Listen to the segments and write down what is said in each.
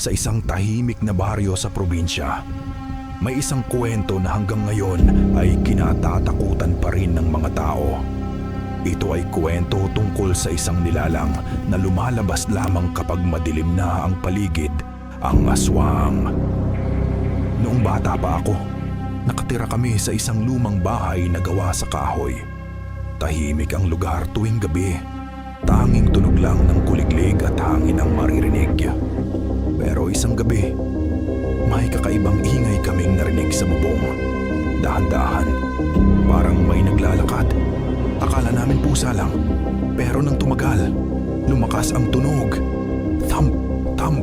sa isang tahimik na baryo sa probinsya. May isang kwento na hanggang ngayon ay kinatatakutan pa rin ng mga tao. Ito ay kwento tungkol sa isang nilalang na lumalabas lamang kapag madilim na ang paligid, ang aswang. Noong bata pa ako, nakatira kami sa isang lumang bahay na gawa sa kahoy. Tahimik ang lugar tuwing gabi. Tanging tunog lang ng kuliglig at hangin ang maririnig. Pero isang gabi, may kakaibang ingay kaming narinig sa bubong. Dahan-dahan, parang may naglalakad. Akala namin pusa lang, pero nang tumagal, lumakas ang tunog. Thump, thump,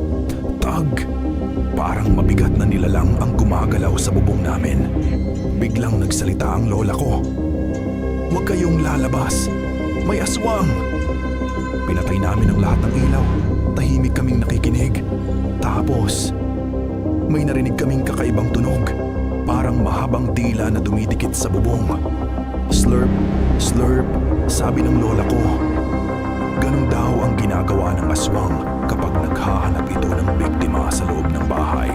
tug. Parang mabigat na nilalang ang gumagalaw sa bubong namin. Biglang nagsalita ang lola ko. "Huwag kayong lalabas, may aswang!" Pinatay namin ang lahat ng ilaw. Tahimik kaming nakikinig. Tapos, may narinig kaming kakaibang tunog. Parang mahabang dila na dumidikit sa bubong. Slurp, slurp, sabi ng lola ko. Ganun daw ang ginagawa ng aswang kapag naghahanap ito ng biktima sa loob ng bahay.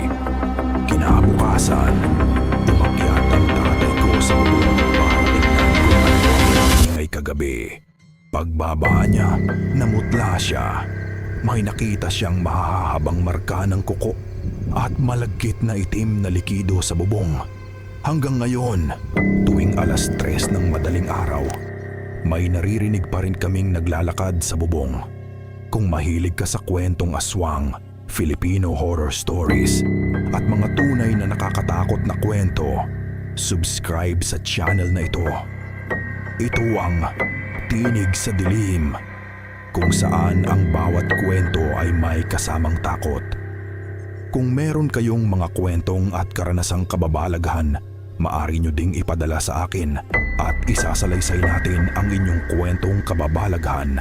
Kinabukasan, umakyat ang tatay ko sa bubong para tingnan kung ano ang ingay kagabi. Pagbaba niya, namutla siya. May nakita siyang mahahabang marka ng kuko at malagkit na itim na likido sa bubong. Hanggang ngayon, tuwing 3:00 ng madaling araw, may naririnig pa rin kaming naglalakad sa bubong. Kung mahilig ka sa kwentong aswang, Filipino horror stories, at mga tunay na nakakatakot na kwento, subscribe sa channel na ito. Ito ang Tinig sa Dilim, kung saan ang bawat kwento ay may kasamang takot. Kung meron kayong mga kwentong at karanasang kababalaghan, maaari nyo ding ipadala sa akin at isasalaysay natin ang inyong kwentong kababalaghan